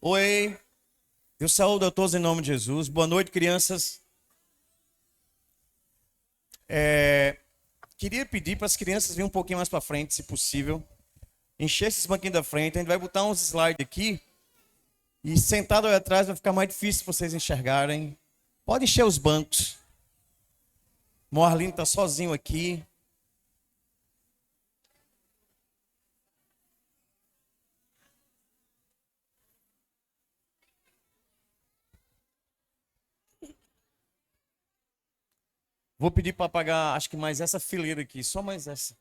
Oi, eu saúdo a todos em nome de Jesus. Boa noite, crianças. Queria pedir para as crianças virem um pouquinho mais para frente, se possível. Encher esses banquinhos da frente. A gente vai botar uns slides aqui. E sentado aí atrás vai ficar mais difícil vocês enxergarem. Pode encher os bancos. Moarlino está sozinho aqui. Vou pedir para apagar, acho que mais essa fileira aqui, só mais essa.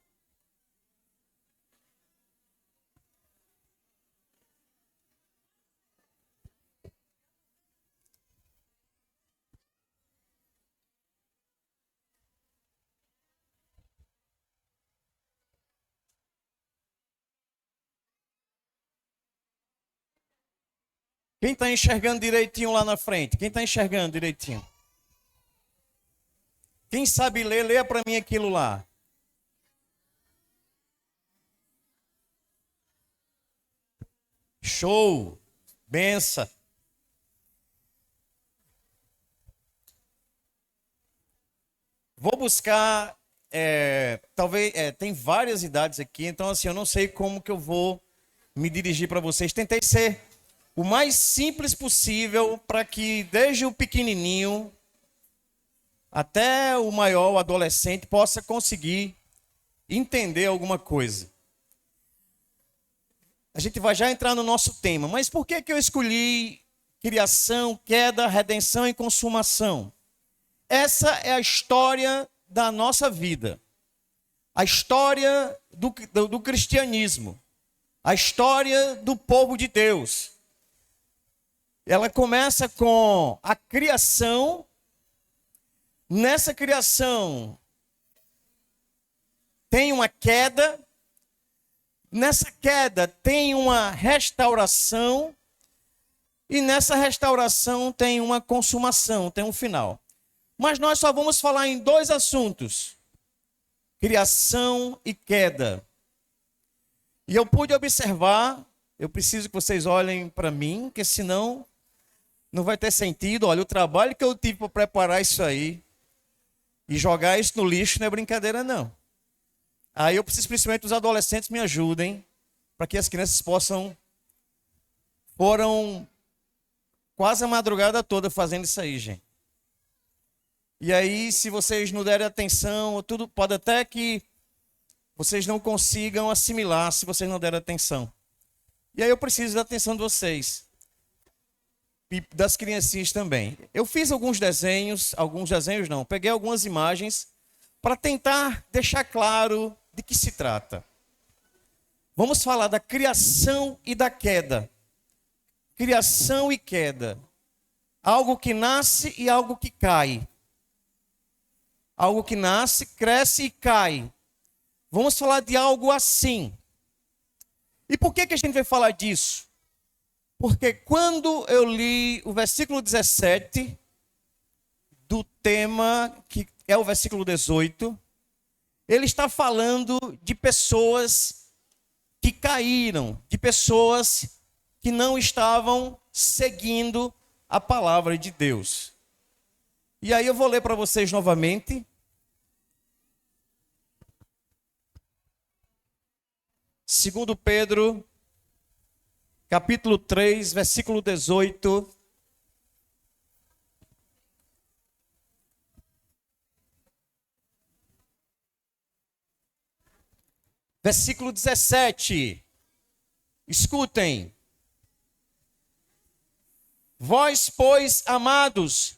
Quem está enxergando direitinho lá na frente? Quem está enxergando direitinho? Quem sabe ler, leia para mim aquilo lá. Show! Benção! Vou buscar, talvez, tem várias idades aqui, então assim, eu não sei como que eu vou me dirigir para vocês. Tentei ser o mais simples possível para que desde o pequenininho até o maior, o adolescente, possa conseguir entender alguma coisa. A gente vai já entrar no nosso tema, mas por que eu escolhi criação, queda, redenção e consumação? Essa é a história da nossa vida, a história do cristianismo, a história do povo de Deus. Ela começa com a criação. Nessa criação tem uma queda, nessa queda tem uma restauração, e nessa restauração tem uma consumação, tem um final. Mas nós só vamos falar em dois assuntos: criação e queda. E eu pude observar, eu preciso que vocês olhem para mim, porque senão não vai ter sentido. Olha, o trabalho que eu tive para preparar isso aí, e jogar isso no lixo não é brincadeira, não. Aí eu preciso, principalmente, os adolescentes me ajudem, para que as crianças possam... Foram quase a madrugada toda fazendo isso aí, gente. E aí, se vocês não derem atenção, tudo pode até que vocês não consigam assimilar, se vocês não derem atenção. E aí eu preciso da atenção de vocês. E das criancinhas também. Eu fiz alguns desenhos não, peguei algumas imagens para tentar deixar claro de que se trata. Vamos falar da criação e da queda. Criação e queda. Algo que nasce e algo que cai. Algo que nasce, cresce e cai. Vamos falar de algo assim. E por que a gente vai falar disso? Porque quando eu li o versículo 17 do tema, que é o versículo 18, ele está falando de pessoas que caíram, de pessoas que não estavam seguindo a palavra de Deus. E aí eu vou ler para vocês novamente. Segundo Pedro, capítulo 3, versículo 18. Versículo 17. Escutem. Vós, pois, amados,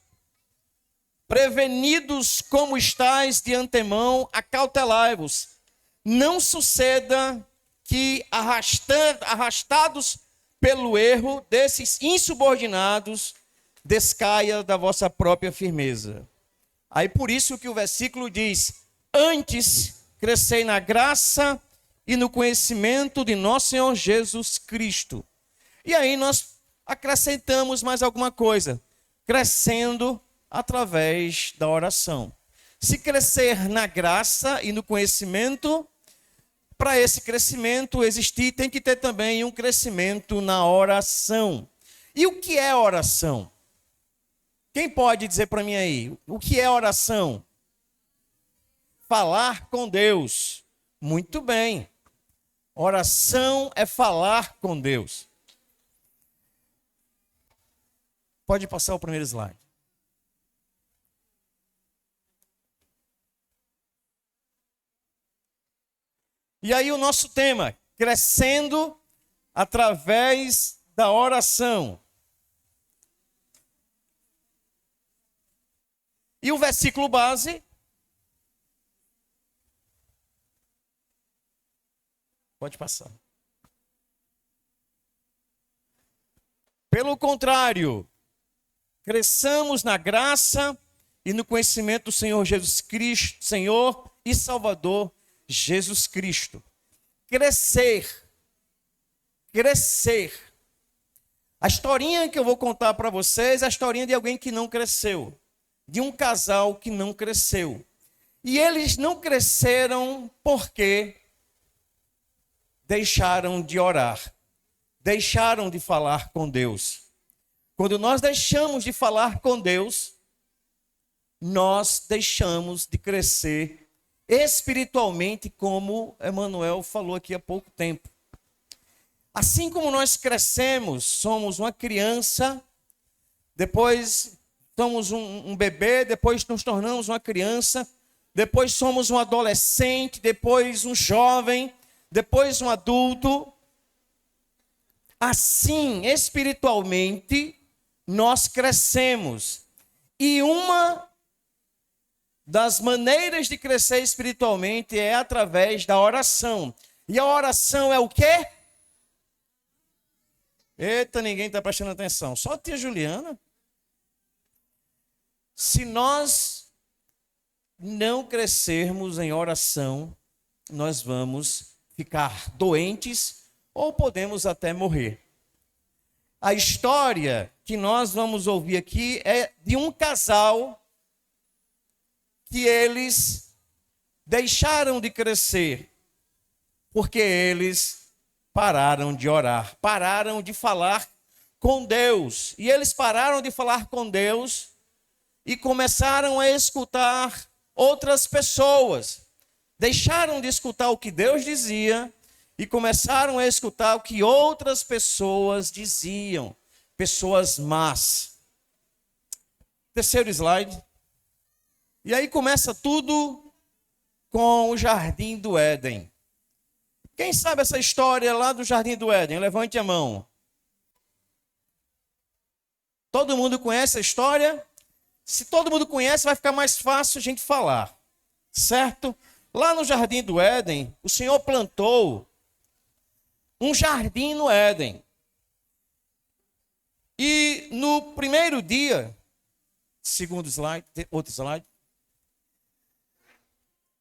prevenidos como estáis de antemão, acautelai-vos. Não suceda que, arrastados pelo erro desses insubordinados, descaia da vossa própria firmeza. Aí por isso que o versículo diz: antes crescei na graça e no conhecimento de nosso Senhor Jesus Cristo. E aí nós acrescentamos mais alguma coisa: crescendo através da oração. Se crescer na graça e no conhecimento, para esse crescimento existir, tem que ter também um crescimento na oração. E o que é oração? Quem pode dizer para mim aí? O que é oração? Falar com Deus. Muito bem. Oração é falar com Deus. Pode passar o primeiro slide. E aí o nosso tema, crescendo através da oração. E o versículo base. Pode passar. Pelo contrário, cresçamos na graça e no conhecimento do Senhor Jesus Cristo, Senhor e Salvador Jesus Cristo. Crescer. Crescer. A historinha que eu vou contar para vocês é a historinha de alguém que não cresceu. De um casal que não cresceu. E eles não cresceram porque deixaram de orar. Deixaram de falar com Deus. Quando nós deixamos de falar com Deus, nós deixamos de crescer espiritualmente, como Emanuel falou aqui há pouco tempo. Assim como nós crescemos, somos uma criança, depois somos um bebê, depois nos tornamos uma criança, depois somos um adolescente, depois um jovem, depois um adulto. Assim, espiritualmente, nós crescemos. E uma das maneiras de crescer espiritualmente é através da oração. E a oração é o quê? Eita, ninguém está prestando atenção. Só a tia Juliana. Se nós não crescermos em oração, nós vamos ficar doentes ou podemos até morrer. A história que nós vamos ouvir aqui é de um casal que eles deixaram de crescer porque eles pararam de orar, pararam de falar com Deus. E eles pararam de falar com Deus e começaram a escutar outras pessoas. Deixaram de escutar o que Deus dizia e começaram a escutar o que outras pessoas diziam. Pessoas más. Terceiro slide. E aí começa tudo com o Jardim do Éden. Quem sabe essa história lá do Jardim do Éden? Levante a mão. Todo mundo conhece a história? Se todo mundo conhece, vai ficar mais fácil a gente falar. Certo? Lá no Jardim do Éden, o Senhor plantou um jardim no Éden. E no primeiro dia, segundo slide, outro slide,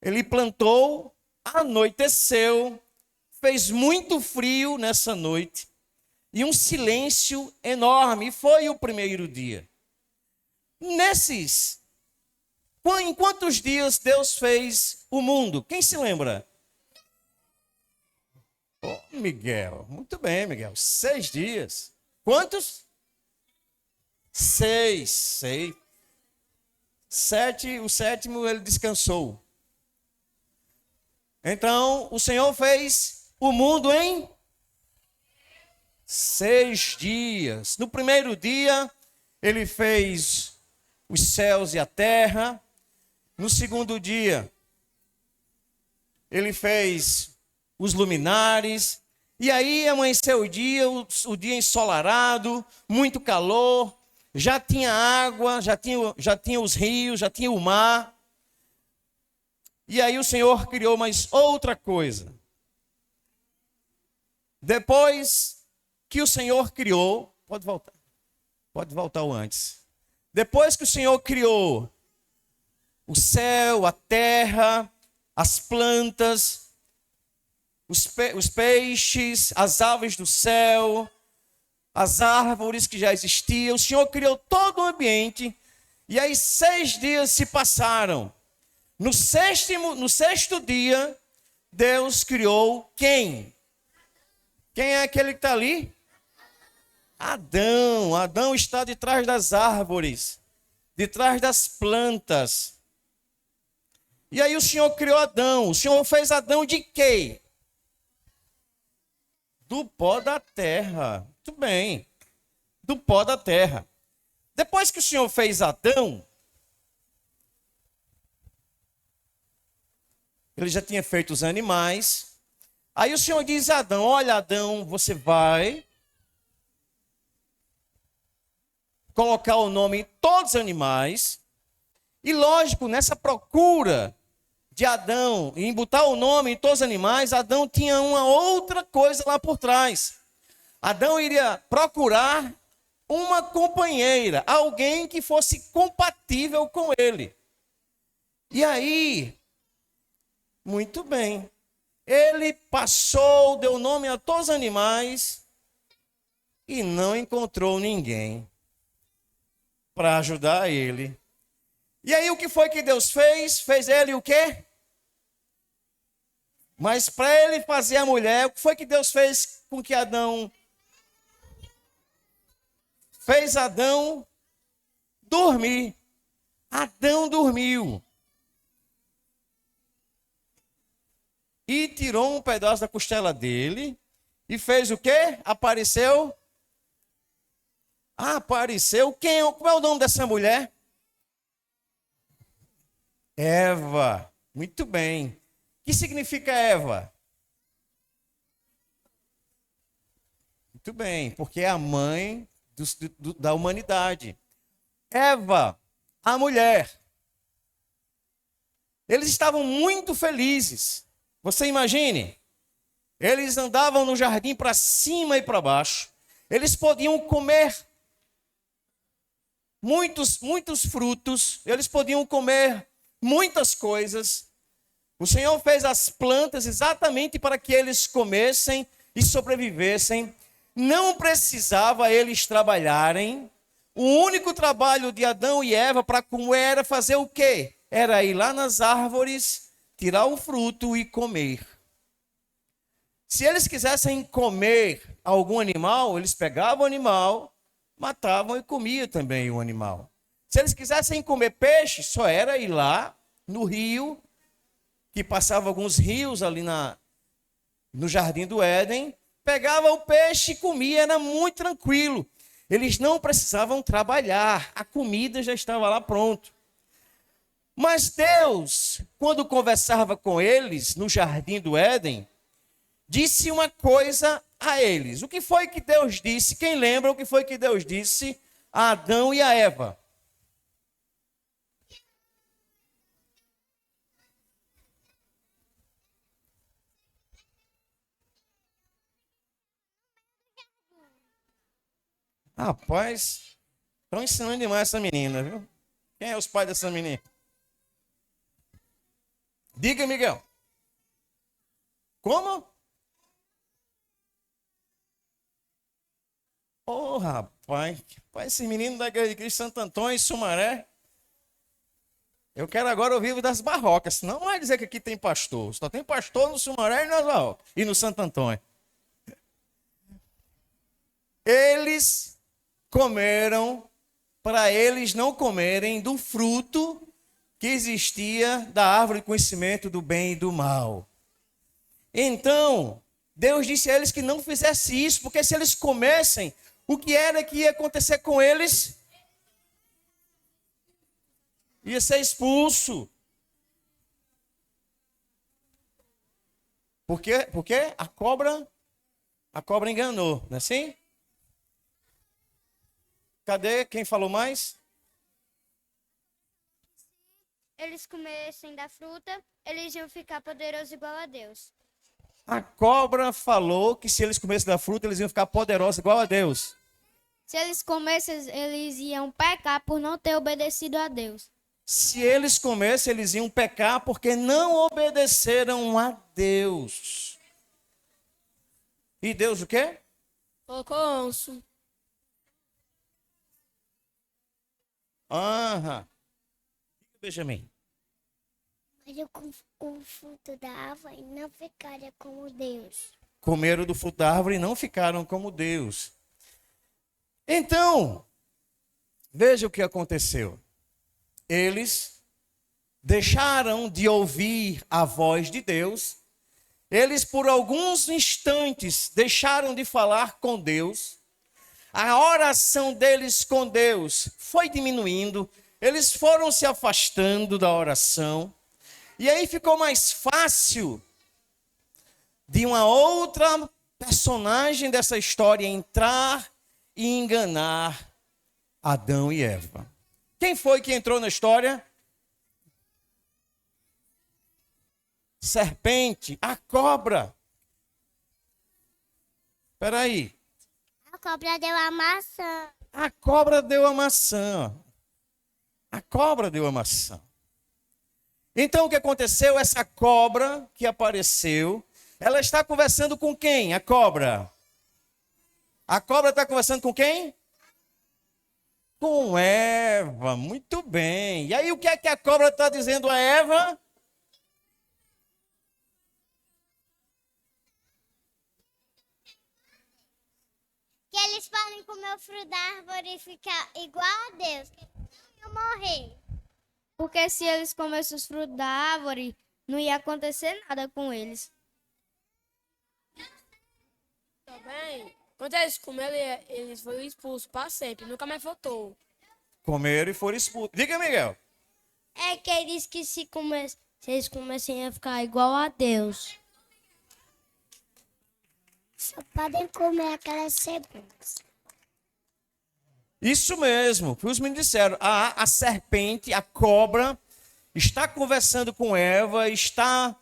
ele plantou, anoiteceu, fez muito frio nessa noite e um silêncio enorme. E foi o primeiro dia. Em quantos dias Deus fez o mundo? Quem se lembra? Oh, Miguel, muito bem, Miguel. 6 dias. Quantos? 6. O sétimo ele descansou. Então, o Senhor fez o mundo em 6 dias. No primeiro dia, ele fez os céus e a terra. No segundo dia, ele fez os luminares. E aí amanheceu o dia ensolarado, muito calor. Já tinha água, já tinha os rios, já tinha o mar. E aí o Senhor criou mais outra coisa. Depois que o Senhor criou, pode voltar o antes. Depois que o Senhor criou o céu, a terra, as plantas, os peixes, as aves do céu, as árvores que já existiam, o Senhor criou todo o ambiente. E aí 6 dias se passaram. No sexto dia, Deus criou quem? Quem é aquele que está ali? Adão está de trás das árvores, de trás das plantas. E aí o Senhor criou Adão. O Senhor fez Adão de quê? Do pó da terra. Muito bem. Do pó da terra. Depois que o Senhor fez Adão, ele já tinha feito os animais. Aí o Senhor diz a Adão: olha, Adão, você vai colocar o nome em todos os animais. E lógico, nessa procura de Adão em botar o nome em todos os animais, Adão tinha uma outra coisa lá por trás. Adão iria procurar uma companheira, alguém que fosse compatível com ele. E aí, muito bem, ele passou, deu nome a todos os animais e não encontrou ninguém para ajudar ele. E aí o que foi que Deus fez? Fez ele o quê? Mas para ele fazer a mulher, o que foi que Deus fez com que Adão fez Adão dormir? Adão dormiu. E tirou um pedaço da costela dele e fez o quê? Apareceu. Apareceu. Como é o nome dessa mulher? Eva. Muito bem. O que significa Eva? Muito bem, porque é a mãe da humanidade. Eva, a mulher. Eles estavam muito felizes. Você imagine? Eles andavam no jardim para cima e para baixo. Eles podiam comer muitos frutos. Eles podiam comer muitas coisas. O Senhor fez as plantas exatamente para que eles comessem e sobrevivessem. Não precisava eles trabalharem. O único trabalho de Adão e Eva para comer era fazer o quê? Era ir lá nas árvores, tirar o fruto e comer. Se eles quisessem comer algum animal, eles pegavam o animal, matavam e comiam também o animal. Se eles quisessem comer peixe, só era ir lá no rio, que passava alguns rios ali no Jardim do Éden, pegava o peixe e comia, era muito tranquilo. Eles não precisavam trabalhar, a comida já estava lá pronto. Mas Deus, quando conversava com eles no Jardim do Éden, disse uma coisa a eles. O que foi que Deus disse? Quem lembra o que foi que Deus disse a Adão e a Eva? Rapaz, estão ensinando demais essa menina, viu? Quem é os pais dessa menina? Diga, Miguel. Como? Oh, rapaz, esse menino da igreja de Cristo Santo Antônio, Sumaré. Eu quero agora ouvir o das barrocas, senão não vai dizer que aqui tem pastor. Só tem pastor no Sumaré e nas barrocas. E no Santo Antônio. Eles comeram, para eles não comerem do fruto que existia da árvore do conhecimento do bem e do mal. Então, Deus disse a eles que não fizesse isso, porque se eles comessem, o que era que ia acontecer com eles? Ia ser expulso. Porque a cobra enganou, não é assim? Cadê quem falou mais? Eles comessem da fruta, eles iam ficar poderosos igual a Deus. A cobra falou que se eles comessem da fruta, eles iam ficar poderosos igual a Deus. Se eles comessem, eles iam pecar por não ter obedecido a Deus. Se eles comessem, eles iam pecar porque não obedeceram a Deus. E Deus o quê? Colocou onço. Aham. Benjamin. Mas o fruto da árvore não ficaria como Deus. Comeram do fruto da árvore e não ficaram como Deus. Então, veja o que aconteceu. Eles deixaram de ouvir a voz de Deus. Eles, por alguns instantes, deixaram de falar com Deus. A oração deles com Deus foi diminuindo. Eles foram se afastando da oração. E aí ficou mais fácil de uma outra personagem dessa história entrar e enganar Adão e Eva. Quem foi que entrou na história? Serpente, a cobra. Espera aí. A cobra deu a maçã. A cobra deu a maçã. A cobra deu a maçã. Então o que aconteceu? Essa cobra que apareceu, ela está conversando com quem? A cobra. A cobra está conversando com quem? Com Eva. Muito bem. E aí o que é que a cobra está dizendo a Eva? Que eles podem comer o fruto da árvore e ficar igual a Deus. Que eles não iam morrer. Porque se eles comessem os frutos da árvore, não ia acontecer nada com eles. Também, quando eles comeram, eles foram expulsos para sempre, nunca mais voltou. Comeram e foram expulsos. Diga, Miguel. É que eles que se eles comecem a ficar igual a Deus. Só podem comer aquelas cebolas. Isso mesmo. Os meninos disseram. A serpente, a cobra, está conversando com Eva, está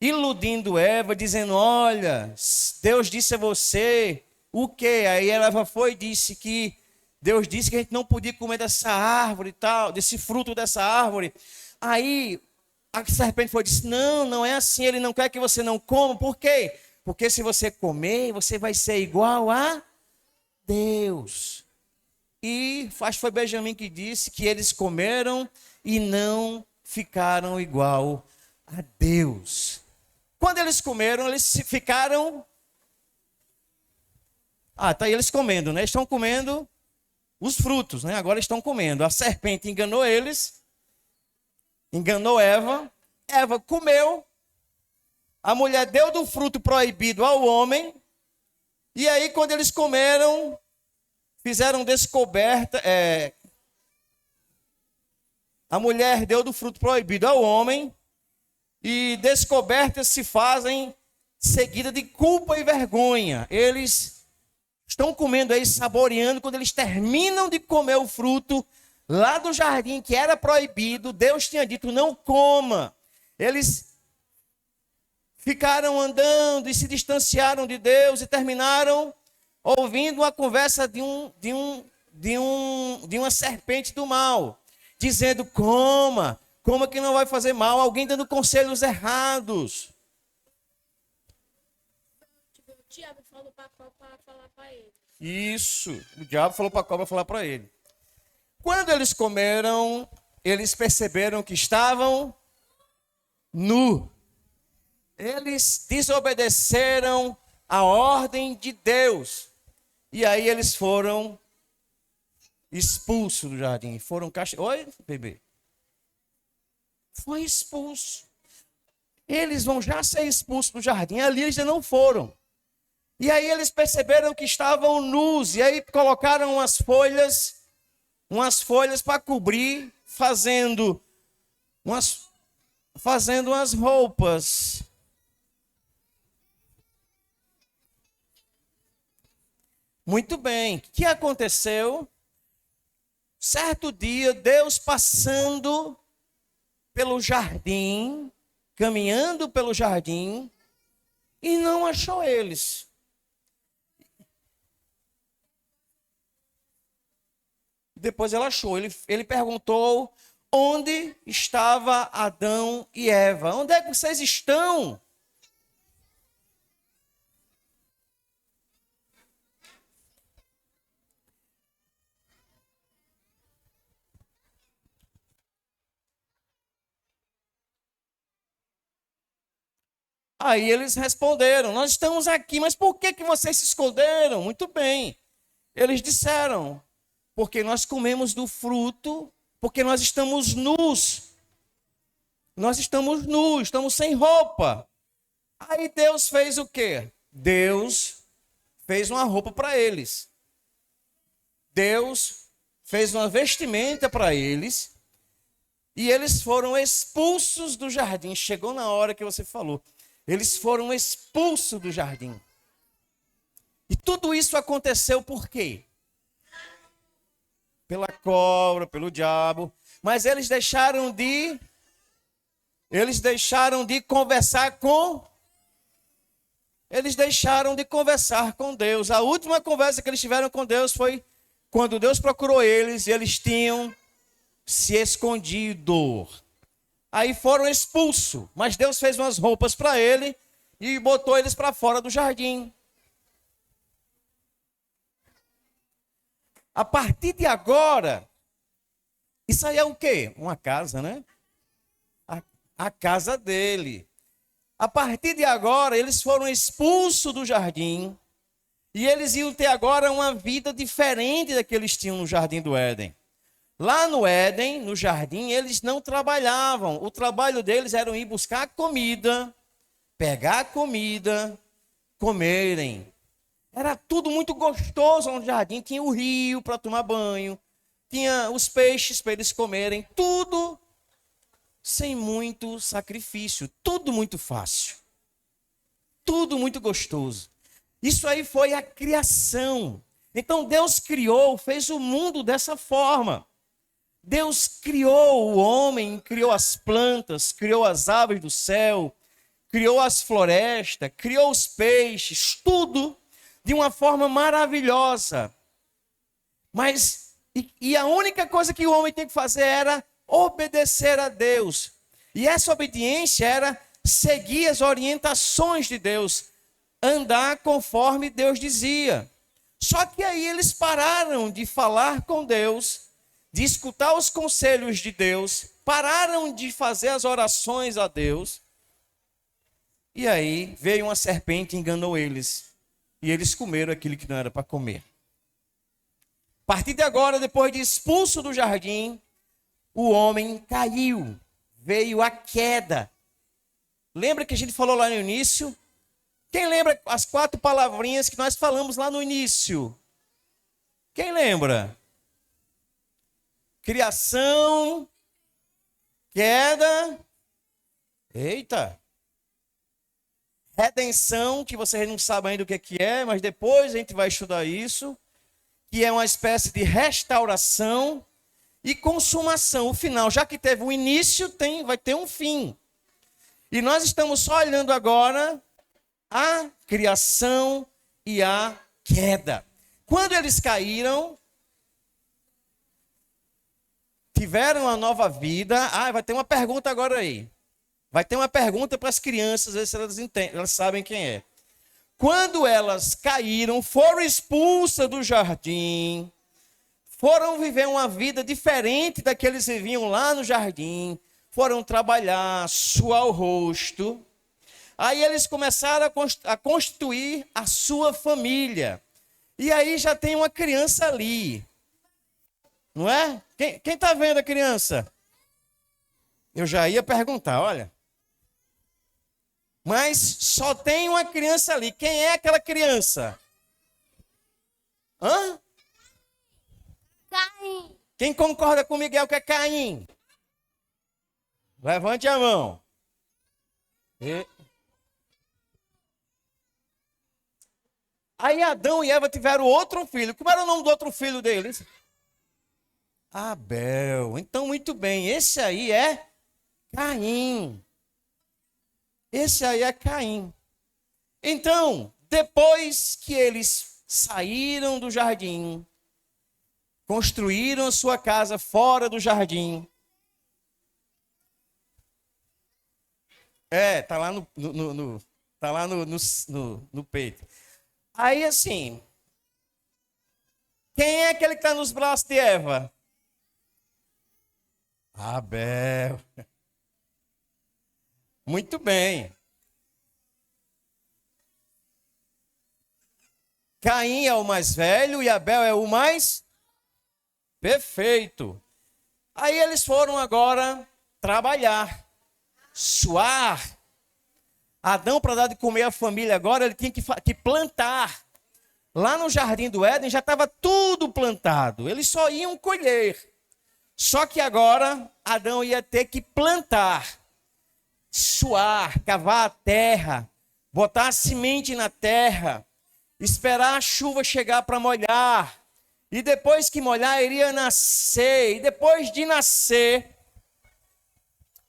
iludindo Eva, dizendo, olha, Deus disse a você o quê? Aí Eva foi e disse que Deus disse que a gente não podia comer dessa árvore e tal, desse fruto dessa árvore. Aí a serpente foi e disse, não, não é assim, ele não quer que você não coma. Por quê? Porque se você comer, você vai ser igual a Deus. E acho que foi Benjamim que disse que eles comeram e não ficaram igual a Deus. Quando eles comeram, eles ficaram... tá aí eles comendo, né? Estão comendo os frutos, né? Agora estão comendo. A serpente enganou eles, enganou Eva. Eva comeu. A mulher deu do fruto proibido ao homem. E aí, quando eles comeram, fizeram descoberta. A mulher deu do fruto proibido ao homem. E descobertas se fazem seguida de culpa e vergonha. Eles estão comendo aí, saboreando. Quando eles terminam de comer o fruto lá do jardim, que era proibido, Deus tinha dito, não coma. Eles ficaram andando e se distanciaram de Deus e terminaram ouvindo uma conversa de uma serpente do mal, dizendo, coma que não vai fazer mal, alguém dando conselhos errados. Tipo, o diabo falou para falar para ele. Isso, o diabo falou para a cobra falar para ele. Quando eles comeram, eles perceberam que estavam nus. Eles desobedeceram a ordem de Deus. E aí eles foram expulsos do jardim. Foram castigados. Oi, bebê? Foi expulso. Eles vão já ser expulsos do jardim. Ali eles já não foram. E aí eles perceberam que estavam nus. E aí colocaram umas folhas para cobrir, fazendo umas roupas. Muito bem. O que aconteceu? Certo dia, Deus passando pelo jardim, caminhando pelo jardim, e não achou eles. Depois ela achou. Ele perguntou onde estava Adão e Eva. Onde é que vocês estão? Aí eles responderam, nós estamos aqui, mas por que vocês se esconderam? Muito bem. Eles disseram, porque nós comemos do fruto, porque nós estamos nus. Nós estamos nus, estamos sem roupa. Aí Deus fez o quê? Deus fez uma roupa para eles. Deus fez uma vestimenta para eles. E eles foram expulsos do jardim. Chegou na hora que você falou. Eles foram expulsos do jardim. E tudo isso aconteceu por quê? Pela cobra, pelo diabo. Mas eles deixaram de conversar com... Eles deixaram de conversar com Deus. A última conversa que eles tiveram com Deus foi quando Deus procurou eles e eles tinham se escondido. Aí foram expulsos. Mas Deus fez umas roupas para ele e botou eles para fora do jardim. A partir de agora, isso aí é o quê? Uma casa, né? A casa dele. A partir de agora, eles foram expulsos do jardim e eles iam ter agora uma vida diferente da que eles tinham no jardim do Éden. Lá no Éden, no jardim, eles não trabalhavam. O trabalho deles era ir buscar comida, pegar comida, comerem. Era tudo muito gostoso no jardim. Tinha o rio para tomar banho, tinha os peixes para eles comerem, tudo sem muito sacrifício, tudo muito fácil, tudo muito gostoso. Isso aí foi a criação. Então Deus criou, fez o mundo dessa forma. Deus criou o homem, criou as plantas, criou as aves do céu, criou as florestas, criou os peixes, tudo de uma forma maravilhosa. Mas, e a única coisa que o homem tem que fazer era obedecer a Deus. E essa obediência era seguir as orientações de Deus, andar conforme Deus dizia. Só que aí eles pararam de falar com Deus, de escutar os conselhos de Deus, pararam de fazer as orações a Deus. E aí veio uma serpente e enganou eles. E eles comeram aquilo que não era para comer. A partir de agora, depois de expulso do jardim, o homem caiu, veio a queda. Lembra que a gente falou lá no início? Quem lembra as 4 palavrinhas que nós falamos lá no início? Quem lembra? Criação, queda, eita, redenção, que vocês não sabem ainda o que é, mas depois a gente vai estudar isso, que é uma espécie de restauração e consumação. O final, já que teve um início, vai ter um fim. E nós estamos só olhando agora a criação e a queda. Quando eles caíram, tiveram uma nova vida. Vai ter uma pergunta agora aí. Vai ter uma pergunta para as crianças, ver se elas entendem, elas sabem quem é. Quando elas caíram, foram expulsas do jardim, foram viver uma vida diferente da que eles viviam lá no jardim, foram trabalhar, suar o rosto. Aí eles começaram a constituir a sua família. E aí já tem uma criança ali. Não é? Quem está vendo a criança? Eu já ia perguntar, olha. Mas só tem uma criança ali. Quem é aquela criança? Hã? Caim. Quem concorda com Miguel que é Caim? Levante a mão. Aí Adão e Eva tiveram outro filho. Como era o nome do outro filho deles? Abel. Então, muito bem. Esse aí é Caim. Esse aí é Caim. Então, depois que eles saíram do jardim, construíram a sua casa fora do jardim. Tá lá no peito. Aí assim, quem é aquele que está nos braços de Eva? Abel. Muito bem. Caim é o mais velho e Abel é o mais perfeito. Aí eles foram agora trabalhar, suar. Adão, para dar de comer à família agora, ele tinha que plantar. Lá no Jardim do Éden já estava tudo plantado. Eles só iam colher. Só que agora Adão ia ter que plantar, suar, cavar a terra, botar a semente na terra, esperar a chuva chegar para molhar. E depois que molhar, iria nascer. E depois de nascer,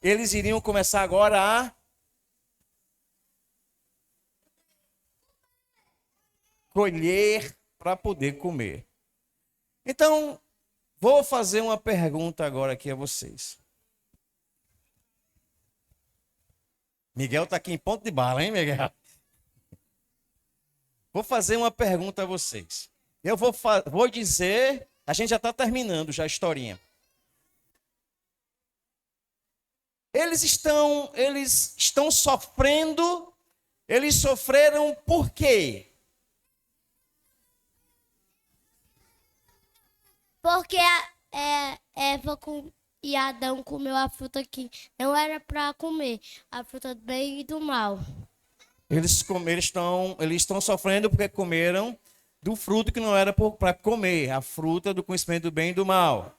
eles iriam começar agora a colher para poder comer. Então, vou fazer uma pergunta agora aqui a vocês. Miguel está aqui em ponto de bala, hein, Miguel? Vou fazer uma pergunta a vocês. Eu vou dizer, a gente já está terminando já a historinha. Eles estão sofrendo, eles sofreram por quê? Porque Eva e Adão comeu a fruta que não era para comer, a fruta do bem e do mal. Eles estão sofrendo porque comeram do fruto que não era para comer, a fruta do conhecimento do bem e do mal.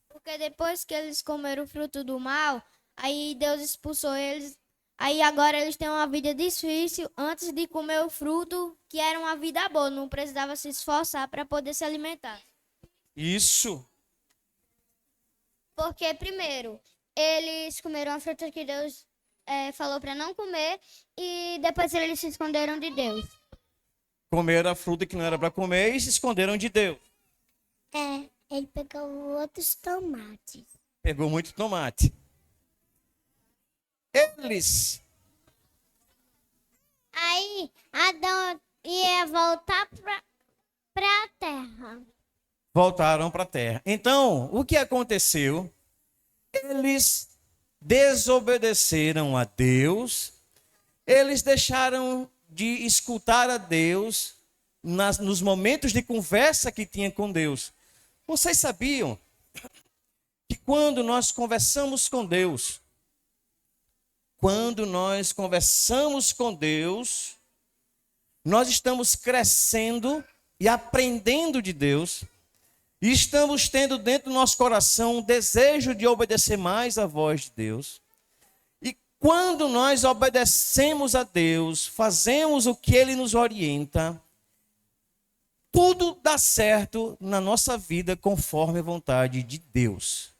Porque depois que eles comeram o fruto do mal, aí Deus expulsou eles. Aí agora eles têm uma vida difícil antes de comer o fruto, que era uma vida boa, não precisava se esforçar para poder se alimentar. Isso. Porque primeiro, eles comeram a fruta que Deus falou para não comer e depois eles se esconderam de Deus. Comeram a fruta que não era para comer e se esconderam de Deus. Ele pegou outros tomates. Pegou muito tomate. Eles Aí Adão ia voltar para a terra. voltaram para a terra. Então, o que aconteceu? Eles desobedeceram a Deus, eles deixaram de escutar a Deus nos momentos de conversa que tinha com Deus. Vocês sabiam que quando nós conversamos com Deus, nós estamos crescendo e aprendendo de Deus, e estamos tendo dentro do nosso coração um desejo de obedecer mais à voz de Deus. E quando nós obedecemos a Deus, fazemos o que Ele nos orienta, tudo dá certo na nossa vida conforme a vontade de Deus.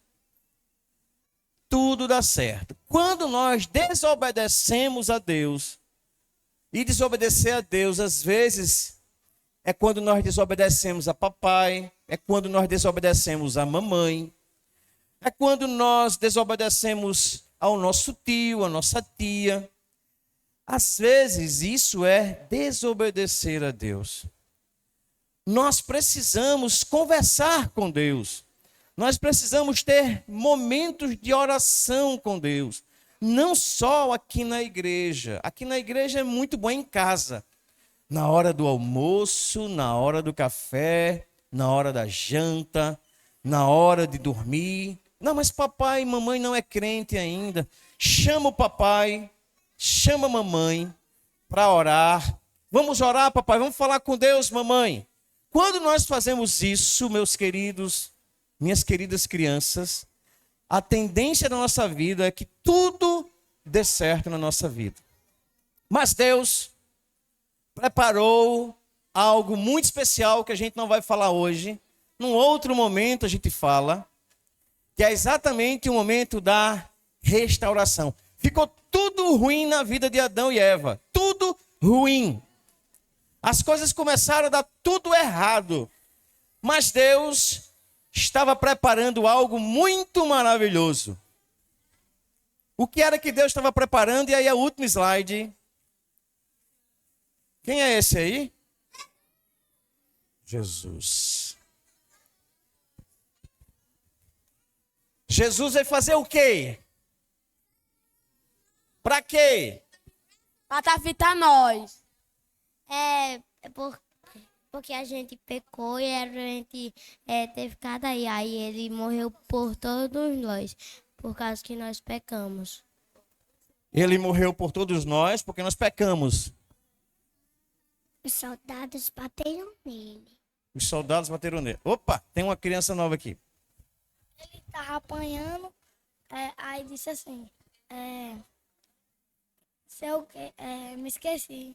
Tudo dá certo. Quando nós desobedecemos a Deus, e desobedecer a Deus, às vezes, é quando nós desobedecemos a papai, é quando nós desobedecemos a mamãe, é quando nós desobedecemos ao nosso tio, à nossa tia. Às vezes, isso é desobedecer a Deus. Nós precisamos conversar com Deus. Nós precisamos ter momentos de oração com Deus. Não só aqui na igreja. Aqui na igreja é muito bom em casa. Na hora do almoço, na hora do café, na hora da janta, na hora de dormir. Não, mas papai e mamãe não é crente ainda. Chama o papai, chama a mamãe para orar. Vamos orar, papai, vamos falar com Deus, mamãe. Quando nós fazemos isso, meus queridos, minhas queridas crianças, a tendência da nossa vida é que tudo dê certo na nossa vida. Mas Deus preparou algo muito especial que a gente não vai falar hoje. Num outro momento a gente fala, que é exatamente o momento da restauração. Ficou tudo ruim na vida de Adão e Eva. Tudo ruim. As coisas começaram a dar tudo errado. Mas Deus estava preparando algo muito maravilhoso. O que era que Deus estava preparando? E aí, o último slide. Quem é esse aí? Jesus. Jesus vai fazer o quê? Para quê? Para fitar nós. É porque a gente pecou e a gente teve cada aí. Aí ele morreu por todos nós, por causa que nós pecamos. Ele morreu por todos nós porque nós pecamos. Os soldados bateram nele. Os soldados bateram nele. Opa, tem uma criança nova aqui. Ele tava apanhando, aí disse assim, me esqueci.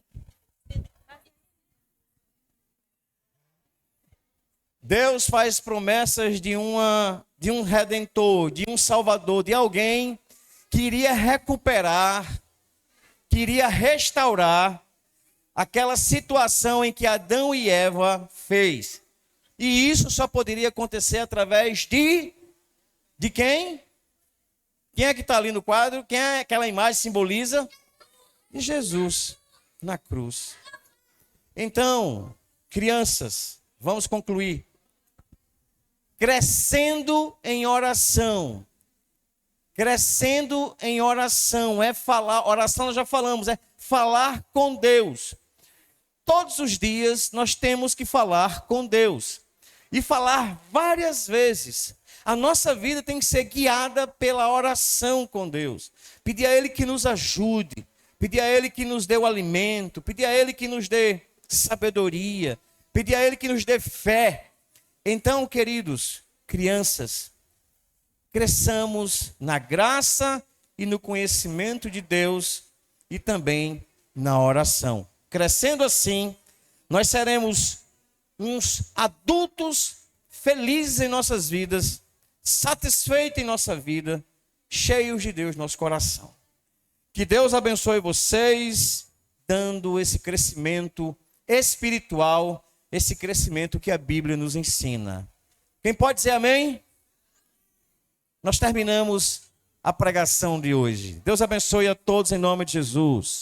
Deus faz promessas de um redentor, de um salvador, de alguém que iria recuperar, que iria restaurar aquela situação em que Adão e Eva fez. E isso só poderia acontecer através de quem? Quem é que está ali no quadro? Quem é aquela imagem simboliza? De Jesus na cruz. Então, crianças, vamos concluir. Crescendo em oração. Crescendo em oração é falar, oração nós já falamos, é falar com Deus. Todos os dias nós temos que falar com Deus. E falar várias vezes. A nossa vida tem que ser guiada pela oração com Deus. Pedir a Ele que nos ajude. Pedir a Ele que nos dê o alimento. Pedir a Ele que nos dê sabedoria. Pedir a Ele que nos dê fé. Então, queridos, crianças, cresçamos na graça e no conhecimento de Deus e também na oração. Crescendo assim, nós seremos uns adultos felizes em nossas vidas, satisfeitos em nossa vida, cheios de Deus no nosso coração. Que Deus abençoe vocês, dando esse crescimento espiritual, esse crescimento que a Bíblia nos ensina. Quem pode dizer amém? Nós terminamos a pregação de hoje. Deus abençoe a todos em nome de Jesus.